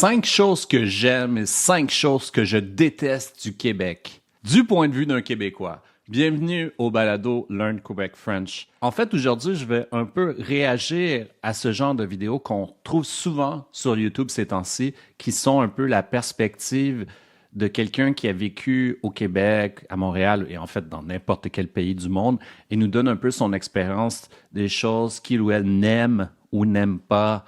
5 choses que j'aime et 5 choses que je déteste du Québec, du point de vue d'un Québécois. Bienvenue au balado Learn Quebec French. En fait, aujourd'hui, je vais un peu réagir à ce genre de vidéos qu'on trouve souvent sur YouTube ces temps-ci, qui sont un peu la perspective de quelqu'un qui a vécu au Québec, à Montréal et en fait dans n'importe quel pays du monde et nous donne un peu son expérience des choses qu'il ou elle n'aime ou n'aime pas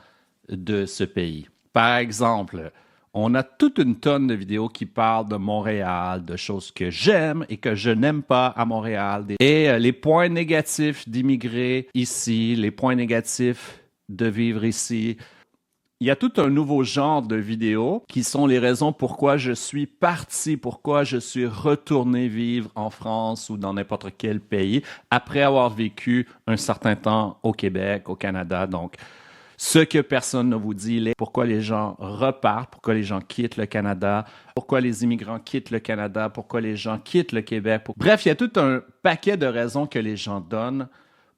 de ce pays. Par exemple, on a toute une tonne de vidéos qui parlent de Montréal, de choses que j'aime et que je n'aime pas à Montréal. Et les points négatifs d'immigrer ici, les points négatifs de vivre ici. Il y a tout un nouveau genre de vidéos qui sont les raisons pourquoi je suis parti, pourquoi je suis retourné vivre en France ou dans n'importe quel pays après avoir vécu un certain temps au Québec, au Canada. Donc, ce que personne ne vous dit, pourquoi les gens repartent, pourquoi les gens quittent le Canada, pourquoi les immigrants quittent le Canada, pourquoi les gens quittent le Québec. Bref, il y a tout un paquet de raisons que les gens donnent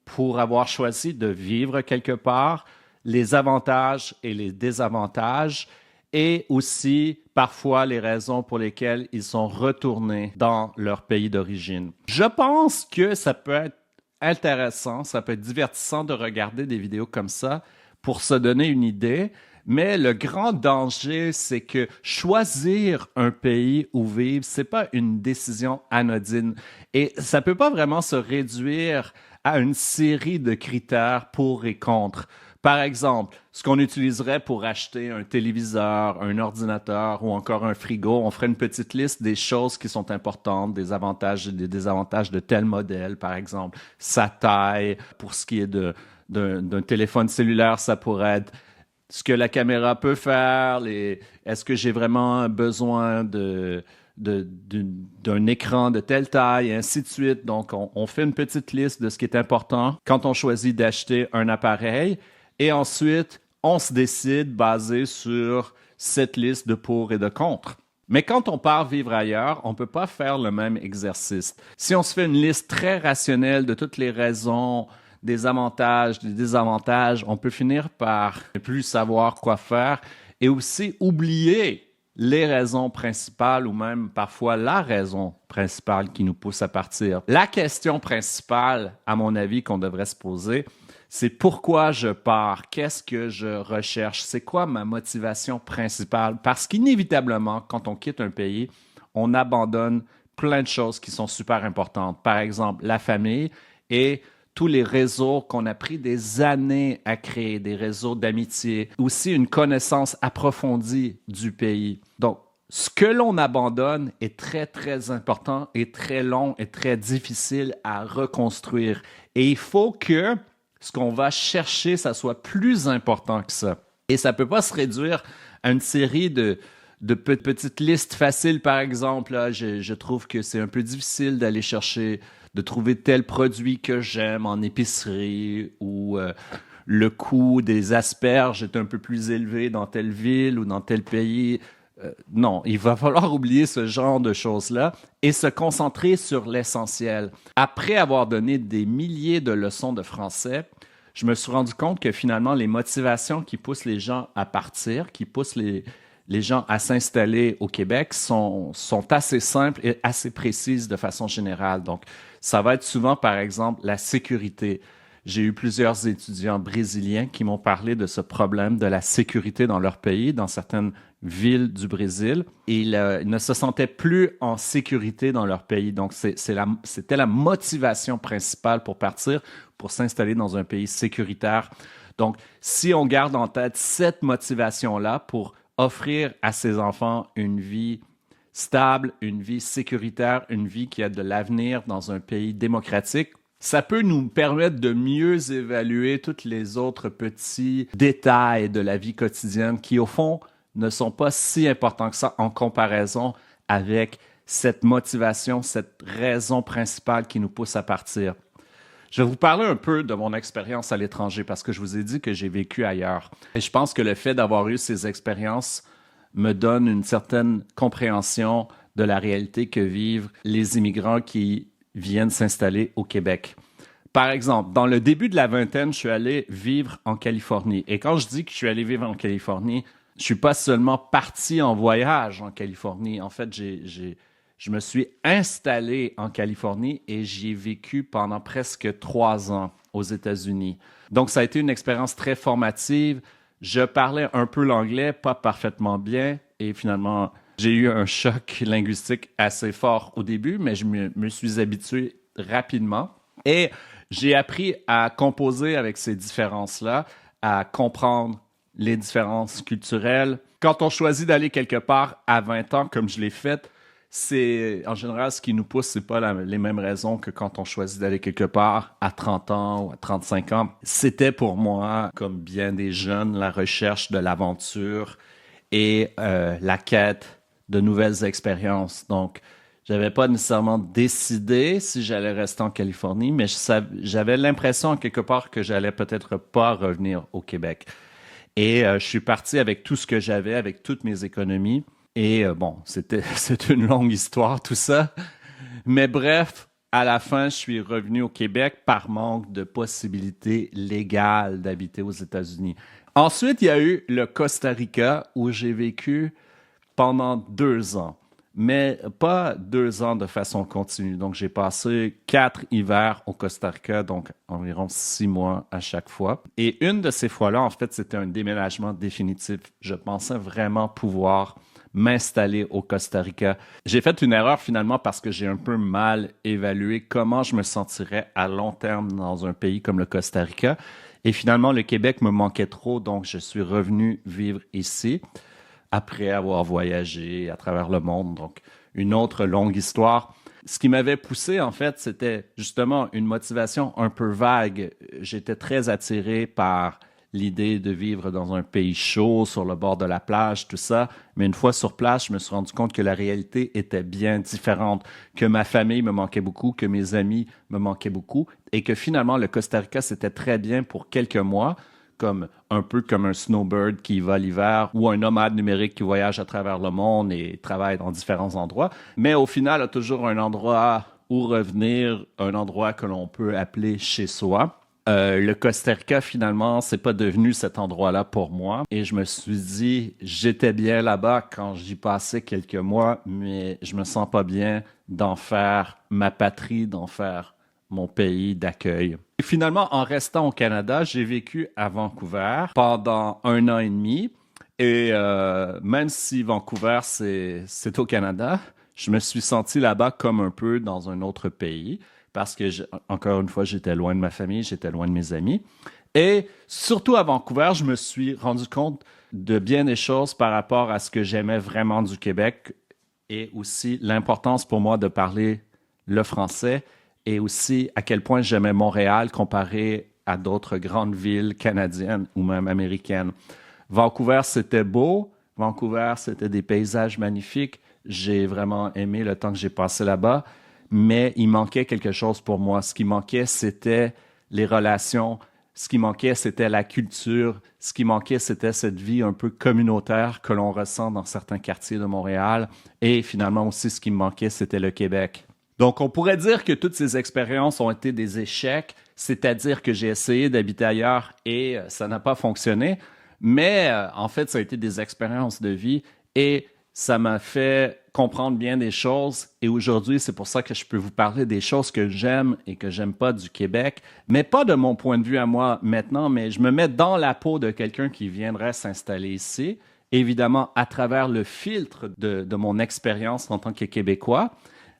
pour avoir choisi de vivre quelque part, les avantages et les désavantages, et aussi parfois les raisons pour lesquelles ils sont retournés dans leur pays d'origine. Je pense que ça peut être intéressant, ça peut être divertissant de regarder des vidéos comme ça, pour se donner une idée, mais le grand danger, c'est que choisir un pays où vivre, c'est pas une décision anodine. Et ça peut pas vraiment se réduire à une série de critères pour et contre. Par exemple, ce qu'on utiliserait pour acheter un téléviseur, un ordinateur ou encore un frigo, on ferait une petite liste des choses qui sont importantes, des avantages et des désavantages de tel modèle, par exemple, sa taille, pour ce qui est d'un téléphone cellulaire, ça pourrait être ce que la caméra peut faire, est-ce que j'ai vraiment besoin d'un écran de telle taille, et ainsi de suite. Donc, on fait une petite liste de ce qui est important quand on choisit d'acheter un appareil et ensuite, on se décide basé sur cette liste de pour et de contre. Mais quand on part vivre ailleurs, on ne peut pas faire le même exercice. Si on se fait une liste très rationnelle de toutes les raisons, des avantages, des désavantages, on peut finir par ne plus savoir quoi faire et aussi oublier les raisons principales ou même parfois la raison principale qui nous pousse à partir. La question principale, à mon avis, qu'on devrait se poser, c'est pourquoi je pars, qu'est-ce que je recherche, c'est quoi ma motivation principale? Parce qu'inévitablement, quand on quitte un pays, on abandonne plein de choses qui sont super importantes. Par exemple, la famille et tous les réseaux qu'on a pris des années à créer, des réseaux d'amitié, aussi une connaissance approfondie du pays. Donc, ce que l'on abandonne est très, très important et très long et très difficile à reconstruire. Et il faut que ce qu'on va chercher, ça soit plus important que ça. Et ça ne peut pas se réduire à une série de petites listes faciles, par exemple. Là, je trouve que c'est un peu difficile d'aller chercher, de trouver tel produit que j'aime en épicerie ou le coût des asperges est un peu plus élevé dans telle ville ou dans tel pays. Non, il va falloir oublier ce genre de choses-là et se concentrer sur l'essentiel. Après avoir donné des milliers de leçons de français, je me suis rendu compte que finalement, les motivations qui poussent les gens à partir, qui poussent les gens à s'installer au Québec sont assez simples et assez précises de façon générale. Donc, ça va être souvent, par exemple, la sécurité. J'ai eu plusieurs étudiants brésiliens qui m'ont parlé de ce problème de la sécurité dans leur pays, dans certaines villes du Brésil. Et ils ne se sentaient plus en sécurité dans leur pays. Donc, c'était la motivation principale pour partir, pour s'installer dans un pays sécuritaire. Donc, si on garde en tête cette motivation-là pour offrir à ses enfants une vie stable, une vie sécuritaire, une vie qui a de l'avenir dans un pays démocratique, ça peut nous permettre de mieux évaluer tous les autres petits détails de la vie quotidienne qui, au fond, ne sont pas si importants que ça en comparaison avec cette motivation, cette raison principale qui nous pousse à partir. Je vais vous parler un peu de mon expérience à l'étranger parce que je vous ai dit que j'ai vécu ailleurs. Et je pense que le fait d'avoir eu ces expériences me donne une certaine compréhension de la réalité que vivent les immigrants qui viennent s'installer au Québec. Par exemple, dans le début de la vingtaine, je suis allé vivre en Californie. Et quand je dis que je suis allé vivre en Californie, je suis pas seulement parti en voyage en Californie. En fait, je me suis installé en Californie et j'y ai vécu pendant presque 3 ans aux États-Unis. Donc, ça a été une expérience très formative. Je parlais un peu l'anglais, pas parfaitement bien, et finalement, j'ai eu un choc linguistique assez fort au début, mais je me suis habitué rapidement. Et j'ai appris à composer avec ces différences-là, à comprendre les différences culturelles. Quand on choisit d'aller quelque part à 20 ans, comme je l'ai fait, c'est en général ce qui nous pousse, c'est pas les mêmes raisons que quand on choisit d'aller quelque part à 30 ans ou à 35 ans. C'était pour moi, comme bien des jeunes, la recherche de l'aventure et la quête de nouvelles expériences. Donc, j'avais pas nécessairement décidé si j'allais rester en Californie, mais j'avais l'impression quelque part que j'allais peut-être pas revenir au Québec. Et je suis parti avec tout ce que j'avais, avec toutes mes économies. Et bon, c'est une longue histoire tout ça. Mais bref, à la fin, je suis revenu au Québec par manque de possibilités légales d'habiter aux États-Unis. Ensuite, il y a eu le Costa Rica où j'ai vécu pendant 2 ans, mais pas 2 ans de façon continue. Donc, j'ai passé 4 hivers au Costa Rica, donc environ 6 mois à chaque fois. Et une de ces fois-là, en fait, c'était un déménagement définitif. Je pensais vraiment pouvoir m'installer au Costa Rica. J'ai fait une erreur finalement parce que j'ai un peu mal évalué comment je me sentirais à long terme dans un pays comme le Costa Rica. Et finalement, le Québec me manquait trop, donc je suis revenu vivre ici après avoir voyagé à travers le monde. Donc, une autre longue histoire. Ce qui m'avait poussé, en fait, c'était justement une motivation un peu vague. J'étais très attiré par l'idée de vivre dans un pays chaud, sur le bord de la plage, tout ça. Mais une fois sur place, je me suis rendu compte que la réalité était bien différente, que ma famille me manquait beaucoup, que mes amis me manquaient beaucoup, et que finalement, le Costa Rica, c'était très bien pour quelques mois, comme un peu comme un snowbird qui va l'hiver ou un nomade numérique qui voyage à travers le monde et travaille dans différents endroits. Mais au final, il y a toujours un endroit où revenir, un endroit que l'on peut appeler chez soi. Le Costa Rica, finalement, c'est pas devenu cet endroit-là pour moi. Et je me suis dit, j'étais bien là-bas quand j'y passais quelques mois, mais je me sens pas bien d'en faire ma patrie, d'en faire mon pays d'accueil. Et finalement, en restant au Canada, j'ai vécu à Vancouver pendant 1 an et demi. Et même si Vancouver, c'est au Canada, je me suis senti là-bas comme un peu dans un autre pays parce que, encore une fois, j'étais loin de ma famille, j'étais loin de mes amis. Et surtout à Vancouver, je me suis rendu compte de bien des choses par rapport à ce que j'aimais vraiment du Québec et aussi l'importance pour moi de parler le français et aussi à quel point j'aimais Montréal comparé à d'autres grandes villes canadiennes ou même américaines. Vancouver, c'était beau. Vancouver, c'était des paysages magnifiques. J'ai vraiment aimé le temps que j'ai passé là-bas, mais il manquait quelque chose pour moi. Ce qui manquait, c'était les relations. Ce qui manquait, c'était la culture. Ce qui manquait, c'était cette vie un peu communautaire que l'on ressent dans certains quartiers de Montréal. Et finalement aussi, ce qui me manquait, c'était le Québec. Donc, on pourrait dire que toutes ces expériences ont été des échecs, c'est-à-dire que j'ai essayé d'habiter ailleurs et ça n'a pas fonctionné. Mais en fait, ça a été des expériences de vie et ça m'a fait comprendre bien des choses. Et aujourd'hui, c'est pour ça que je peux vous parler des choses que j'aime et que j'aime pas du Québec, mais pas de mon point de vue à moi maintenant, mais je me mets dans la peau de quelqu'un qui viendrait s'installer ici, évidemment à travers le filtre de mon expérience en tant que Québécois,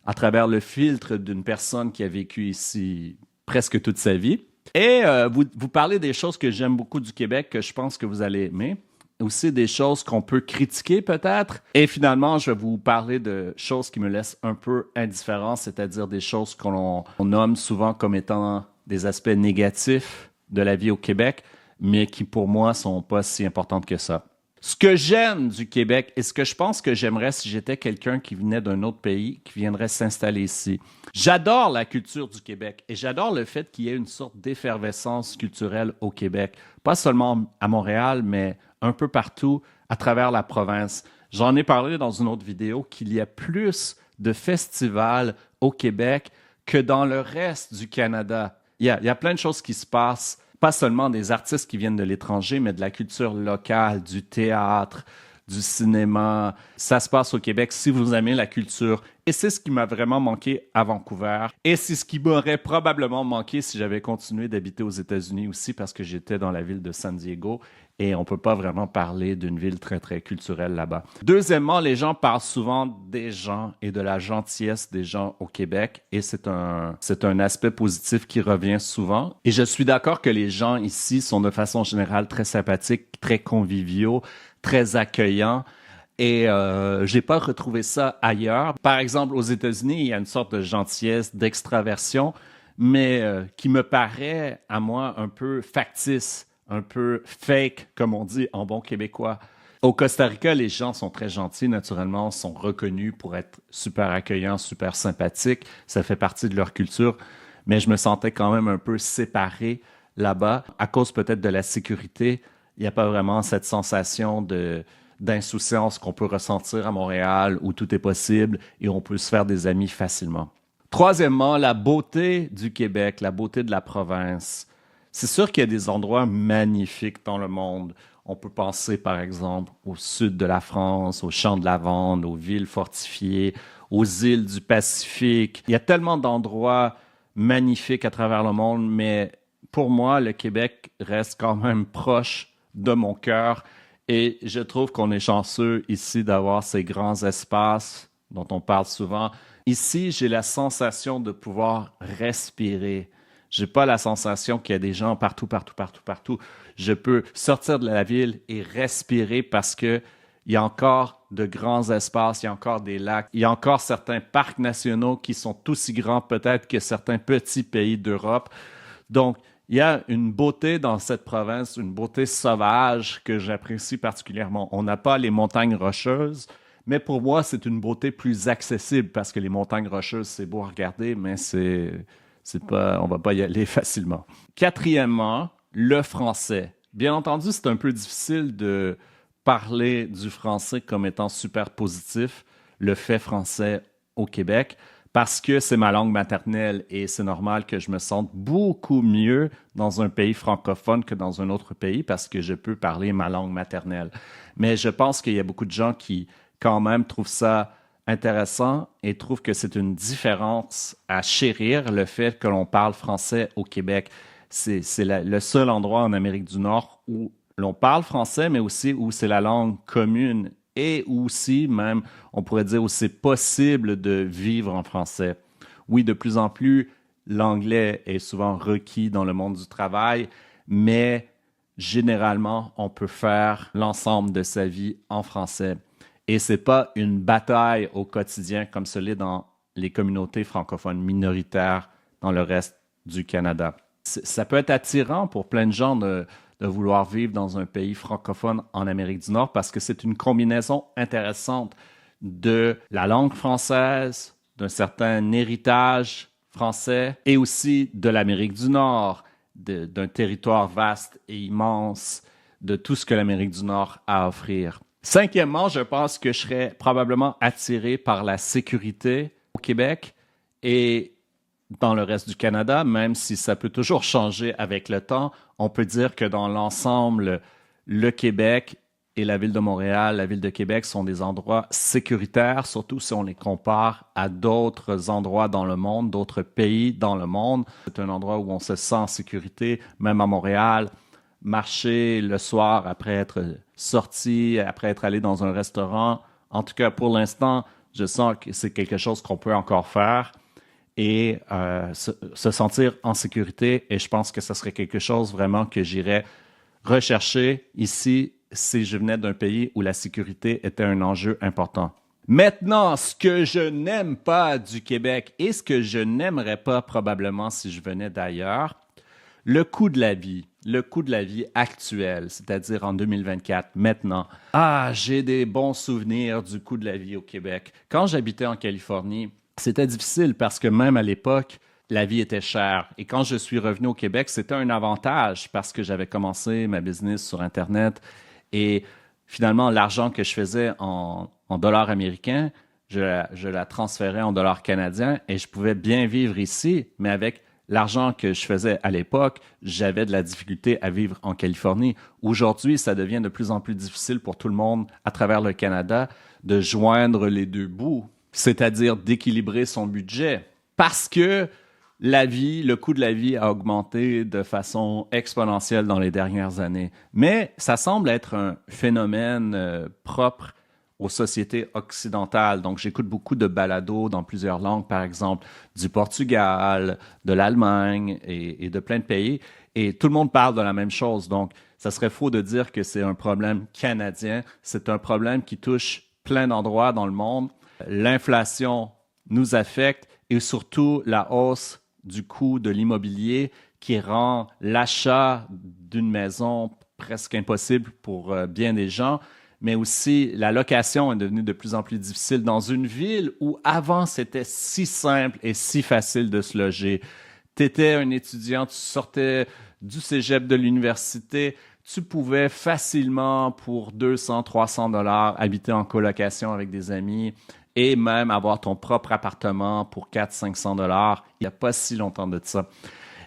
à travers le filtre d'une personne qui a vécu ici presque toute sa vie. Et vous parlez des choses que j'aime beaucoup du Québec, que je pense que vous allez aimer. Aussi des choses qu'on peut critiquer peut-être. Et finalement, je vais vous parler de choses qui me laissent un peu indifférent, c'est-à-dire des choses qu'on nomme souvent comme étant des aspects négatifs de la vie au Québec, mais qui pour moi sont pas si importantes que ça. Ce que j'aime du Québec et ce que je pense que j'aimerais si j'étais quelqu'un qui venait d'un autre pays, qui viendrait s'installer ici. J'adore la culture du Québec et j'adore le fait qu'il y ait une sorte d'effervescence culturelle au Québec. Pas seulement à Montréal, mais un peu partout à travers la province. J'en ai parlé dans une autre vidéo qu'il y a plus de festivals au Québec que dans le reste du Canada. Il y a plein de choses qui se passent pas seulement des artistes qui viennent de l'étranger, mais de la culture locale, du théâtre, du cinéma. Ça se passe au Québec si vous aimez la culture. Et c'est ce qui m'a vraiment manqué à Vancouver. Et c'est ce qui m'aurait probablement manqué si j'avais continué d'habiter aux États-Unis aussi, parce que j'étais dans la ville de San Diego. Et on ne peut pas vraiment parler d'une ville très, très culturelle là-bas. Deuxièmement, les gens parlent souvent des gens et de la gentillesse des gens au Québec. Et c'est un aspect positif qui revient souvent. Et je suis d'accord que les gens ici sont de façon générale très sympathiques, très conviviaux, très accueillants. Et j'ai pas retrouvé ça ailleurs. Par exemple, aux États-Unis, il y a une sorte de gentillesse, d'extraversion, mais qui me paraît, à moi, un peu factice, un peu fake, comme on dit en bon québécois. Au Costa Rica, les gens sont très gentils, naturellement, sont reconnus pour être super accueillants, super sympathiques. Ça fait partie de leur culture. Mais je me sentais quand même un peu séparé là-bas, à cause peut-être de la sécurité. Il n'y a pas vraiment cette sensation d'insouciance qu'on peut ressentir à Montréal, où tout est possible et on peut se faire des amis facilement. Troisièmement, la beauté du Québec, la beauté de la province. C'est sûr qu'il y a des endroits magnifiques dans le monde. On peut penser, par exemple, au sud de la France, aux champs de lavande, aux villes fortifiées, aux îles du Pacifique. Il y a tellement d'endroits magnifiques à travers le monde, mais pour moi, le Québec reste quand même proche de mon cœur. Et je trouve qu'on est chanceux ici d'avoir ces grands espaces dont on parle souvent. Ici, j'ai la sensation de pouvoir respirer. J'ai pas la sensation qu'il y a des gens partout, partout, partout, partout. Je peux sortir de la ville et respirer parce que il y a encore de grands espaces, il y a encore des lacs, il y a encore certains parcs nationaux qui sont aussi grands peut-être que certains petits pays d'Europe. Donc, il y a une beauté dans cette province, une beauté sauvage que j'apprécie particulièrement. On n'a pas les montagnes rocheuses, mais pour moi, c'est une beauté plus accessible parce que les montagnes rocheuses, c'est beau à regarder, mais c'est pas, on va pas y aller facilement. Quatrièmement, le français. Bien entendu, c'est un peu difficile de parler du français comme étant super positif, le fait français au Québec, parce que c'est ma langue maternelle et c'est normal que je me sente beaucoup mieux dans un pays francophone que dans un autre pays parce que je peux parler ma langue maternelle. Mais je pense qu'il y a beaucoup de gens qui, quand même, trouvent ça intéressant et trouvent que c'est une différence à chérir le fait que l'on parle français au Québec. C'est le seul endroit en Amérique du Nord où l'on parle français, mais aussi où c'est la langue commune et aussi, même, on pourrait dire où c'est possible de vivre en français. Oui, de plus en plus, l'anglais est souvent requis dans le monde du travail, mais généralement, on peut faire l'ensemble de sa vie en français. Et c'est pas une bataille au quotidien comme ce l'est dans les communautés francophones minoritaires dans le reste du Canada. Ça peut être attirant pour plein de gens de vouloir vivre dans un pays francophone en Amérique du Nord parce que c'est une combinaison intéressante de la langue française, d'un certain héritage français et aussi de l'Amérique du Nord, d'un territoire vaste et immense, de tout ce que l'Amérique du Nord a à offrir. Cinquièmement, je pense que je serais probablement attiré par la sécurité au Québec et dans le reste du Canada, même si ça peut toujours changer avec le temps. On peut dire que dans l'ensemble, le Québec et la ville de Montréal, la ville de Québec sont des endroits sécuritaires, surtout si on les compare à d'autres endroits dans le monde, d'autres pays dans le monde. C'est un endroit où on se sent en sécurité, même à Montréal. Marcher le soir après être sorti, après être allé dans un restaurant. En tout cas, pour l'instant, je sens que c'est quelque chose qu'on peut encore faire et se sentir en sécurité. Et je pense que ce serait quelque chose vraiment que j'irais rechercher ici si je venais d'un pays où la sécurité était un enjeu important. Maintenant, ce que je n'aime pas du Québec et ce que je n'aimerais pas probablement si je venais d'ailleurs, le coût de la vie. Le coût de la vie actuel, c'est-à-dire en 2024, maintenant. Ah, j'ai des bons souvenirs du coût de la vie au Québec. Quand j'habitais en Californie, c'était difficile parce que même à l'époque, la vie était chère. Et quand je suis revenu au Québec, c'était un avantage parce que j'avais commencé ma business sur Internet et finalement, l'argent que je faisais en dollars américains, je la transférais en dollars canadiens et je pouvais bien vivre ici, mais avec l'argent que je faisais à l'époque, j'avais de la difficulté à vivre en Californie. Aujourd'hui, ça devient de plus en plus difficile pour tout le monde à travers le Canada de joindre les deux bouts, c'est-à-dire d'équilibrer son budget. Parce que le coût de la vie a augmenté de façon exponentielle dans les dernières années. Mais ça semble être un phénomène propre aux sociétés occidentales. Donc, j'écoute beaucoup de balados dans plusieurs langues, par exemple du Portugal, de l'Allemagne et de plein de pays. Et tout le monde parle de la même chose. Donc, ça serait faux de dire que c'est un problème canadien. C'est un problème qui touche plein d'endroits dans le monde. L'inflation nous affecte et surtout la hausse du coût de l'immobilier qui rend l'achat d'une maison presque impossible pour bien des gens, mais aussi la location est devenue de plus en plus difficile dans une ville où avant c'était si simple et si facile de se loger. Tu étais un étudiant, tu sortais du cégep de l'université, tu pouvais facilement pour 200, 300 dollars habiter en colocation avec des amis et même avoir ton propre appartement pour 400-500 dollars. Il n'y a pas si longtemps de ça.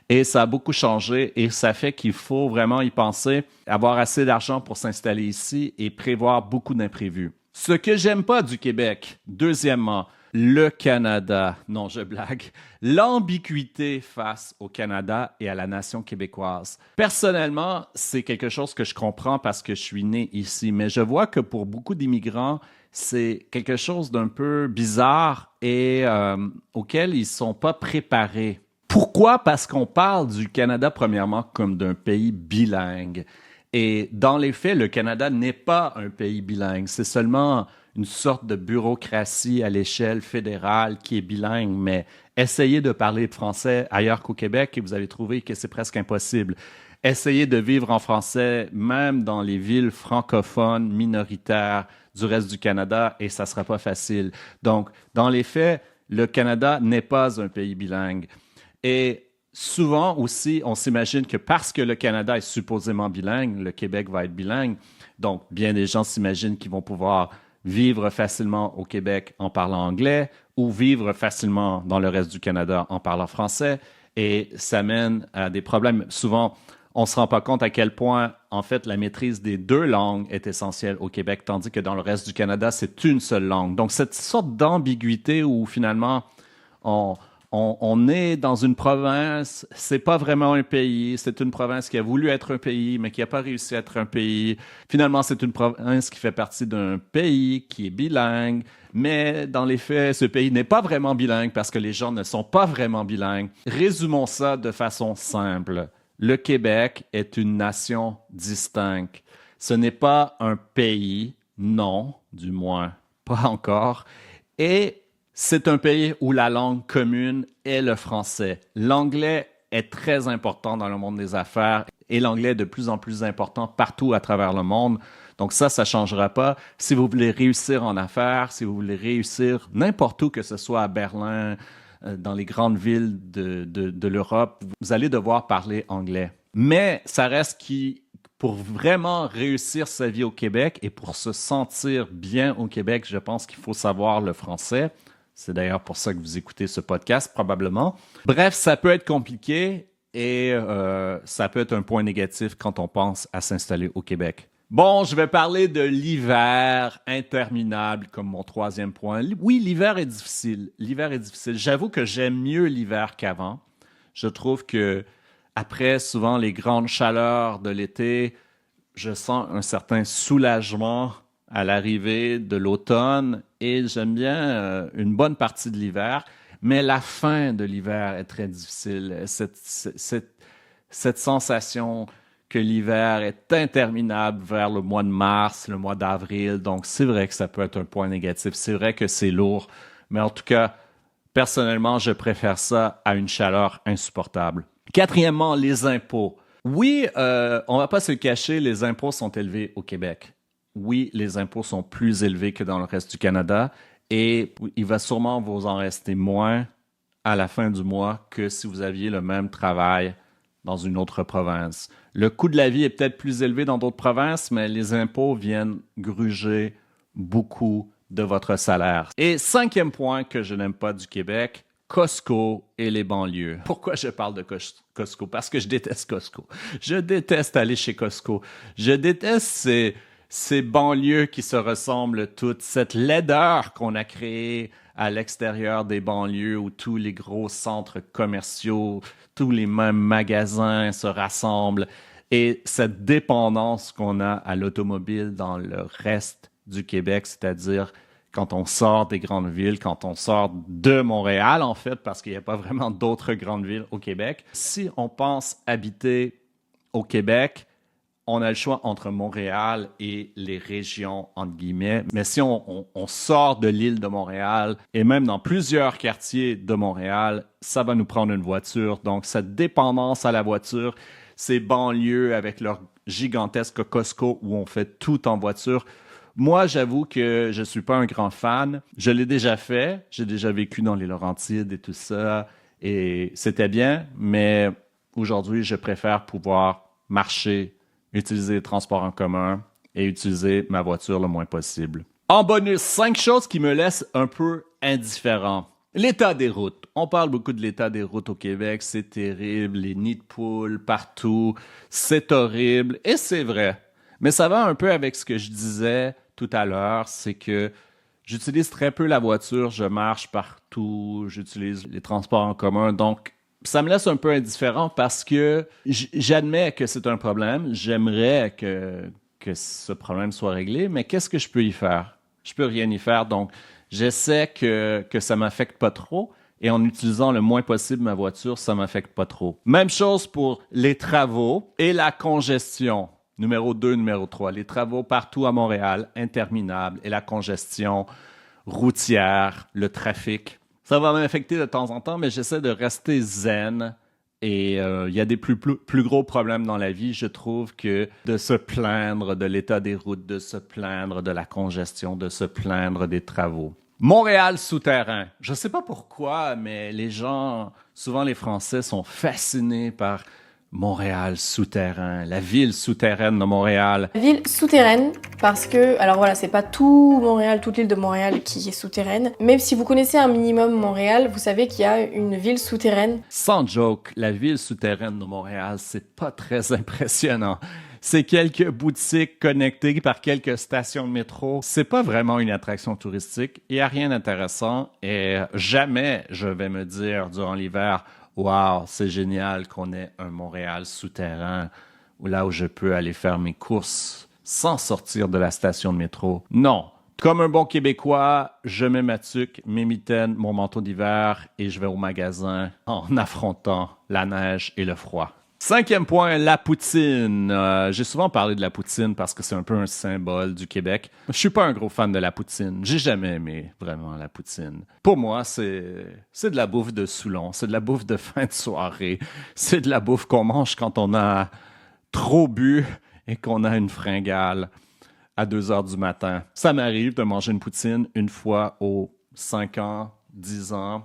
Et ça a beaucoup changé et ça fait qu'il faut vraiment y penser, avoir assez d'argent pour s'installer ici et prévoir beaucoup d'imprévus. Ce que j'aime pas du Québec, deuxièmement, le Canada. Non, je blague. L'ambiguïté face au Canada et à la nation québécoise. Personnellement, c'est quelque chose que je comprends parce que je suis né ici, mais je vois que pour beaucoup d'immigrants, c'est quelque chose d'un peu bizarre et auquel ils ne sont pas préparés. Pourquoi? Parce qu'on parle du Canada, premièrement, comme d'un pays bilingue. Et dans les faits, le Canada n'est pas un pays bilingue. C'est seulement une sorte de bureaucratie à l'échelle fédérale qui est bilingue. Mais essayez de parler français ailleurs qu'au Québec et vous allez trouver que c'est presque impossible. Essayez de vivre en français, même dans les villes francophones minoritaires du reste du Canada, et ça ne sera pas facile. Donc, dans les faits, le Canada n'est pas un pays bilingue. Et souvent aussi, on s'imagine que parce que le Canada est supposément bilingue, le Québec va être bilingue. Donc, bien des gens s'imaginent qu'ils vont pouvoir vivre facilement au Québec en parlant anglais ou vivre facilement dans le reste du Canada en parlant français. Et ça mène à des problèmes. Souvent, on ne se rend pas compte à quel point, en fait, la maîtrise des deux langues est essentielle au Québec, tandis que dans le reste du Canada, c'est une seule langue. Donc, cette sorte d'ambiguïté où finalement, on est dans une province, c'est pas vraiment un pays, c'est une province qui a voulu être un pays, mais qui n'a pas réussi à être un pays. Finalement, c'est une province qui fait partie d'un pays qui est bilingue, mais dans les faits, ce pays n'est pas vraiment bilingue parce que les gens ne sont pas vraiment bilingues. Résumons ça de façon simple. Le Québec est une nation distincte. Ce n'est pas un pays, non, du moins, pas encore. Et c'est un pays où la langue commune est le français. L'anglais est très important dans le monde des affaires et l'anglais est de plus en plus important partout à travers le monde. Donc ça ne changera pas. Si vous voulez réussir en affaires, si vous voulez réussir n'importe où, que ce soit à Berlin, dans les grandes villes de l'Europe, vous allez devoir parler anglais. Mais ça reste pour vraiment réussir sa vie au Québec et pour se sentir bien au Québec, je pense qu'il faut savoir le français. C'est d'ailleurs pour ça que vous écoutez ce podcast, probablement. Bref, ça peut être compliqué et ça peut être un point négatif quand on pense à s'installer au Québec. Bon, je vais parler de l'hiver interminable comme mon troisième point. Oui, l'hiver est difficile. L'hiver est difficile. J'avoue que j'aime mieux l'hiver qu'avant. Je trouve que après souvent les grandes chaleurs de l'été, je sens un certain soulagement à l'arrivée de l'automne et j'aime bien une bonne partie de l'hiver. Mais la fin de l'hiver est très difficile. Cette sensation que l'hiver est interminable vers le mois de mars, le mois d'avril. Donc, c'est vrai que ça peut être un point négatif. C'est vrai que c'est lourd. Mais en tout cas, personnellement, je préfère ça à une chaleur insupportable. Quatrièmement, les impôts. Oui, on va pas se le cacher, les impôts sont élevés au Québec. Oui, les impôts sont plus élevés que dans le reste du Canada et il va sûrement vous en rester moins à la fin du mois que si vous aviez le même travail dans une autre province. Le coût de la vie est peut-être plus élevé dans d'autres provinces, mais les impôts viennent gruger beaucoup de votre salaire. Et cinquième point que je n'aime pas du Québec, Costco et les banlieues. Pourquoi je parle de Costco? Parce que je déteste Costco. Je déteste aller chez Costco. Je déteste ces banlieues qui se ressemblent toutes, cette laideur qu'on a créée à l'extérieur des banlieues où tous les gros centres commerciaux, tous les mêmes magasins se rassemblent et cette dépendance qu'on a à l'automobile dans le reste du Québec, c'est-à-dire quand on sort des grandes villes, quand on sort de Montréal, en fait, parce qu'il n'y a pas vraiment d'autres grandes villes au Québec. Si on pense habiter au Québec, on a le choix entre Montréal et les régions, entre guillemets. Mais si on sort de l'île de Montréal et même dans plusieurs quartiers de Montréal, ça va nous prendre une voiture. Donc, cette dépendance à la voiture, ces banlieues avec leur gigantesque Costco où on fait tout en voiture, moi, j'avoue que je suis pas un grand fan. Je l'ai déjà fait. J'ai déjà vécu dans les Laurentides et tout ça. Et c'était bien. Mais aujourd'hui, je préfère pouvoir marcher, utiliser les transports en commun et utiliser ma voiture le moins possible. En bonus, 5 choses qui me laissent un peu indifférent. L'état des routes. On parle beaucoup de l'état des routes au Québec. C'est terrible. Les nids de poules partout. C'est horrible. Et c'est vrai. Mais ça va un peu avec ce que je disais tout à l'heure, c'est que j'utilise très peu la voiture, je marche partout, j'utilise les transports en commun, donc ça me laisse un peu indifférent parce que j'admets que c'est un problème, j'aimerais que ce problème soit réglé, mais qu'est-ce que je peux y faire? Je peux rien y faire, donc j'essaie que ça m'affecte pas trop. Et en utilisant le moins possible ma voiture, ça m'affecte pas trop. Même chose pour les travaux et la congestion. Numéro 2, numéro 3, les travaux partout à Montréal, interminables, et la congestion routière, le trafic. Ça va m'affecter de temps en temps, mais j'essaie de rester zen. Et il y a des plus gros problèmes dans la vie, je trouve, que de se plaindre de l'état des routes, de se plaindre de la congestion, de se plaindre des travaux. Montréal souterrain. Je ne sais pas pourquoi, mais les gens, souvent les Français, sont fascinés par Montréal souterrain, la ville souterraine de Montréal. La ville souterraine, parce que, alors voilà, c'est pas tout Montréal, toute l'île de Montréal qui est souterraine. Même si vous connaissez un minimum Montréal, vous savez qu'il y a une ville souterraine. Sans joke, la ville souterraine de Montréal, c'est pas très impressionnant. C'est quelques boutiques connectées par quelques stations de métro. C'est pas vraiment une attraction touristique. Il y a rien d'intéressant et jamais je vais me dire durant l'hiver, wow, c'est génial qu'on ait un Montréal souterrain là où je peux aller faire mes courses sans sortir de la station de métro. Non. Comme un bon Québécois, je mets ma tuque, mes mitaines, mon manteau d'hiver et je vais au magasin en affrontant la neige et le froid. 5e point, la poutine. J'ai souvent parlé de la poutine parce que c'est un peu un symbole du Québec. Je suis pas un gros fan de la poutine. J'ai jamais aimé vraiment la poutine. Pour moi, c'est de la bouffe de Soulon. C'est de la bouffe de fin de soirée. C'est de la bouffe qu'on mange quand on a trop bu et qu'on a une fringale à 2 heures du matin. Ça m'arrive de manger une poutine une fois aux 5 ans, 10 ans,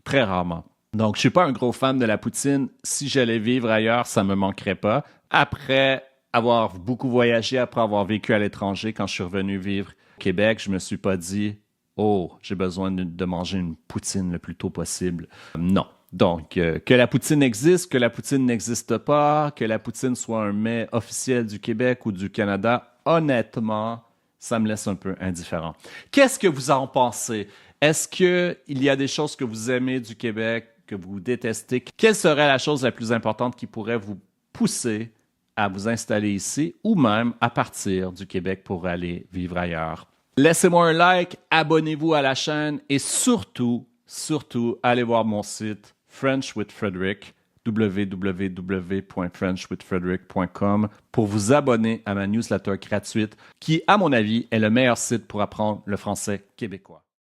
très rarement. Donc, je suis pas un gros fan de la poutine. Si j'allais vivre ailleurs, ça me manquerait pas. Après avoir beaucoup voyagé, après avoir vécu à l'étranger, quand je suis revenu vivre au Québec, je me suis pas dit « Oh, j'ai besoin de manger une poutine le plus tôt possible. » Non. Donc, que la poutine existe, que la poutine n'existe pas, que la poutine soit un mets officiel du Québec ou du Canada, honnêtement, ça me laisse un peu indifférent. Qu'est-ce que vous en pensez? Est-ce qu'il y a des choses que vous aimez du Québec, que vous détestez? Quelle serait la chose la plus importante qui pourrait vous pousser à vous installer ici ou même à partir du Québec pour aller vivre ailleurs? Laissez-moi un like, abonnez-vous à la chaîne et surtout, allez voir mon site French with Frederick, www.frenchwithfrederick.com pour vous abonner à ma newsletter gratuite qui, à mon avis, est le meilleur site pour apprendre le français québécois.